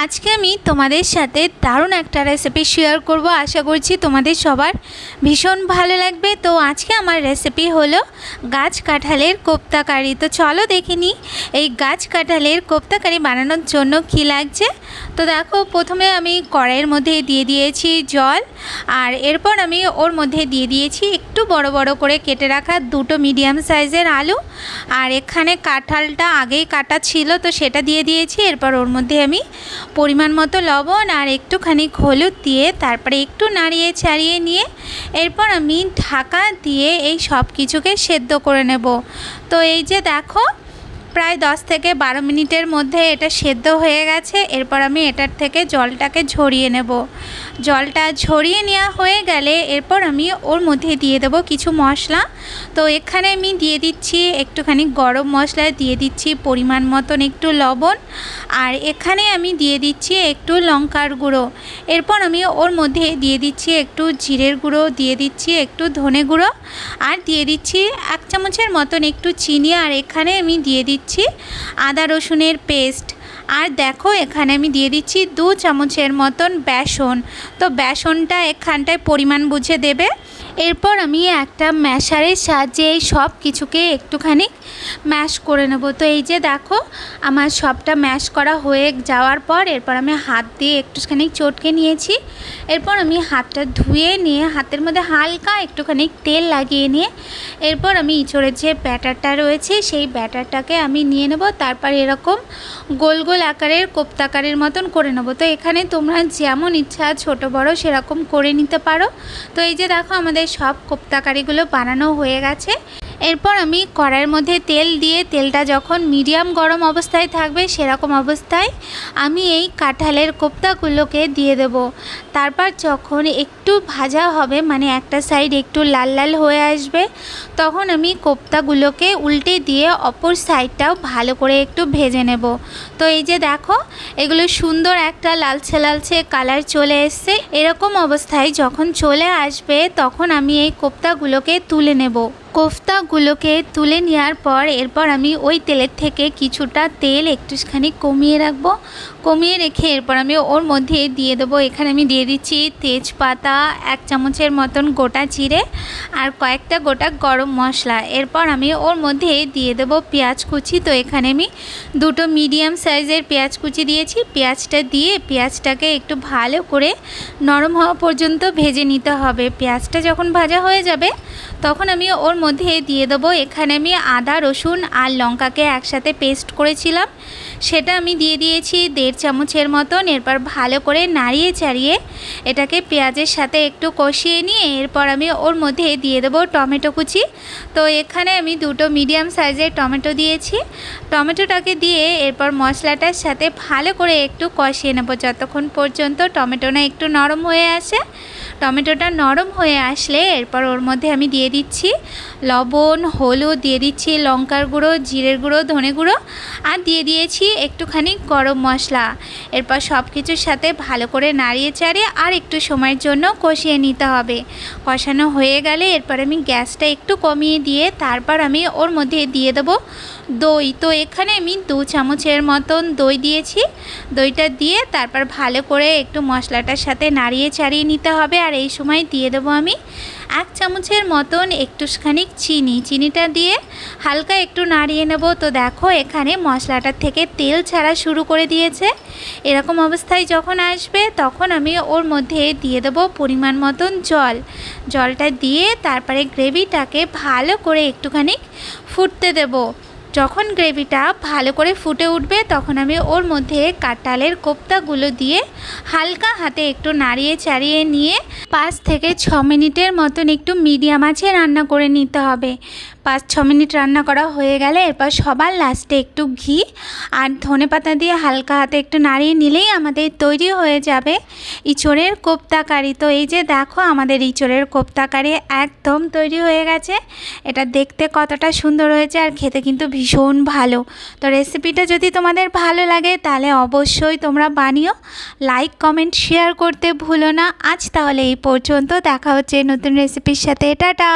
আজকে আমি তোমাদের সাথে দারুণ একটা রেসিপি শেয়ার করব। আশা করছি তোমাদের সবার ভীষণ ভালো লাগবে। তো আজকে আমার রেসিপি হলো গাছ কাঁঠালের কোপ্তা কারি। তো চলো দেখে নিই এই গাছ কাঁঠালের কোপ্তা কারি বানানোর জন্য কী লাগছে। তো দেখো, প্রথমে আমি কড়াইয়ের মধ্যে দিয়ে দিয়েছি জল, আর এরপর আমি ওর মধ্যে দিয়ে দিয়েছি একটু বড় বড় করে কেটে রাখা দুটো মিডিয়াম সাইজের আলু, আর এখানে কাঁঠালটা আগেই কাটা ছিল তো সেটা দিয়ে দিয়েছি। এরপর ওর মধ্যে আমি পরিমাণ মতো লবণ আর একটুখানি হলুদ দিয়ে তারপরে একটু নাড়িয়ে ছাড়িয়ে নিয়ে এরপর আমি ঢাকা দিয়ে এই সব কিছুকে সেদ্ধ করে নেব। তো এই যে দেখো, প্রায় 10 থেকে 12 মিনিটের মধ্যে এটা সেদ্ধ হয়ে গেছে। এরপর আমি এটার থেকে জলটাকে ঝরিয়ে নেব। জলটা ঝরিয়ে নেওয়া হয়ে গেলে এরপর আমি ওর মধ্যে দিয়ে দেব কিছু মশলা। তো এখানে আমি দিয়ে দিচ্ছি একটুখানি গরম মশলা, দিয়ে দিচ্ছি পরিমাণ মতন একটু লবণ, আর এখানে আমি দিয়ে দিচ্ছি একটু লঙ্কার গুঁড়ো। এরপর আমি ওর মধ্যে দিয়ে দিচ্ছি একটু জিরের গুঁড়ো, দিয়ে দিচ্ছি একটু ধনে গুঁড়ো, আর দিয়ে দিচ্ছি 1 চামচের মতন একটু চিনি, আর এখানে আমি দিয়ে দিচ্ছি আদা রসুনের পেস্ট। আর দেখো, এখানে আমি দিয়ে দিচ্ছি 2 চামচের মতন বেসন। তো বেসনটা এখানটায় পরিমাণ বুঝে দেবে। এরপর আমি একটা ম্যাশারের সাহায্যে এই সব কিছুকে একটুখানি ম্যাশ করে নেব। তো এই যে দেখো, আমার সবটা ম্যাশ করা হয়ে যাওয়ার পর এরপর আমি হাত দিয়ে একটুখানি চটকে নিয়েছি। এরপর আমি হাতটা ধুয়ে নিয়ে হাতের মধ্যে হালকা একটুখানি তেল লাগিয়ে নিয়ে এরপর আমি ইঁচড়ের যে ব্যাটারটা রয়েছে সেই ব্যাটারটাকে আমি নিয়ে নেব। তারপর এরকম গোল গোল আকারের কোপ্তাকারের মতন করে নেব। তো এখানে তোমরা যেমন ইচ্ছা ছোট বড় সেরকম করে নিতে পারো। তো এই যে দেখো, আমাদের সব কোপ্তাকারিগুলো বানানো হয়ে গেছে। এরপর আমি কড়াইয়ের মধ্যে তেল দিয়ে তেলটা যখন মিডিয়াম গরম অবস্থায় থাকবে সেরকম অবস্থায় আমি এই কাঁঠালের কোপ্তাগুলোকে দিয়ে দেব। তারপর যখন একটু ভাজা হবে, মানে একটা সাইড একটু লাল লাল হয়ে আসবে, তখন আমি কোপ্তাগুলোকে উল্টে দিয়ে অপর সাইডটাও ভালো করে একটু ভেজে নেব। তো এই যে দেখো, এগুলো সুন্দর একটা লালচে লালচে কালার চলে এসছে। এরকম অবস্থায় যখন চলে আসবে তখন আমি এই কোপ্তাগুলোকে তুলে নেব। কোফতাগুলোকে তুলে নেওয়ার পর এরপর আমি ওই তেলের থেকে কিছুটা তেল একটুখানি কমিয়ে রাখবো। কমিয়ে রেখে এরপর আমি ওর মধ্যে দিয়ে দেবো, এখানে আমি দিয়ে দিচ্ছি তেজপাতা, 1 চামচের মতন গোটা জিরে, আর কয়েকটা গোটা গরম মশলা। এরপর আমি ওর মধ্যে দিয়ে দেবো পেঁয়াজ কুচি। তো এখানে আমি 2টো মিডিয়াম সাইজের পেঁয়াজ কুচি দিয়েছি। পেঁয়াজটা দিয়ে পেঁয়াজটাকে একটু ভালো করে নরম হওয়া পর্যন্ত ভেজে নিতে হবে। পেঁয়াজটা যখন ভাজা হয়ে যাবে তখন আমি ওর মধ্যে দিয়ে দেবো, এখানে আমি আদা রসুন আর লঙ্কাকে একসাথে পেস্ট করেছিলাম সেটা আমি দিয়ে দিয়েছি 1.5 চামচের মতন। এরপর ভালো করে নাড়িয়ে চাড়িয়ে এটাকে পেঁয়াজের সাথে একটু কষিয়ে নিয়ে এরপর আমি ওর মধ্যে দিয়ে দেবো টমেটো কুচি। তো এখানে আমি 2টো মিডিয়াম সাইজের টমেটো দিয়েছি। টমেটোটাকে দিয়ে এরপর মশলাটার সাথে ভালো করে একটু কষিয়ে নেব যতক্ষণ পর্যন্ত টমেটোটা একটু নরম হয়ে আসে। টমেটোটা নরম হয়ে আসলে এরপর ওর মধ্যে আমি দিয়ে দিচ্ছি লবণ, হলুদ, দিয়ে দিচ্ছি লঙ্কার গুঁড়ো, জিরের গুঁড়ো, ধনে গুঁড়ো, আর দিয়ে দিয়েছি একটুখানি গরম মশলা। এরপর সব কিছুর সাথে ভালো করে নাড়িয়ে চাড়িয়ে আর একটু সময়ের জন্য কষিয়ে নিতে হবে। কষানো হয়ে গেলে এরপর আমি গ্যাসটা একটু কমিয়ে দিয়ে তারপর আমি ওর মধ্যে দিয়ে দেবো দই। তো এখানে আমি 2 চামচের মতন দই দিয়েছি। দইটা দিয়ে তারপর ভালো করে একটু মশলাটার সাথে নাড়িয়ে চাড়িয়ে নিতে হবে। আর এই সময় দিয়ে দেবো আমি 1 চামচের মতন একটুখানি চিনি। চিনিটা দিয়ে হালকা একটু নাড়িয়ে নেব। তো দেখো, এখানে মশলাটার থেকে তেল ছাড়া শুরু করে দিয়েছে। এরকম অবস্থায় যখন আসবে তখন আমি ওর মধ্যে দিয়ে দেবো পরিমাণ মতন জল। জলটা দিয়ে তারপরে গ্রেভিটাকে ভালো করে একটুখানি ফুটতে দেব। যখন গ্রেভিটা ভালো করে ফুটে উঠবে তখন আমি ওর মধ্যে কাঁঠালের কোপ্তাগুলো দিয়ে হালকা হাতে একটু নাড়িয়ে চাড়িয়ে নিয়ে 5 থেকে 6 মিনিটের মতন একটু মিডিয়াম আঁচে রান্না করে নিতে হবে। 5-6 মিনিট রান্না করা হয়ে গেলে এরপর সবার লাস্টে একটু ঘি আর ধনেপাতা দিয়ে হালকা হাতে একটু নাড়িয়ে নিলেই আমাদের তৈরি হয়ে যাবে ইঁচড়ের কোপ্তা কারি। তো এই যে দেখো, আমাদের ইঁচড়ের কোপ্তা কারি একদম তৈরি হয়ে গেছে। এটা দেখতে কতটা সুন্দর হয়েছে আর খেতে কিন্তু ভীষণ ভালো। তো রেসিপিটা যদি তোমাদের ভালো লাগে তাহলে অবশ্যই তোমরা বানিও। লাইক, কমেন্ট, শেয়ার করতে ভুলো না। আজ তাহলে এই পর্যন্ত, দেখা হচ্ছে নতুন রেসিপির সাথে। টাটা।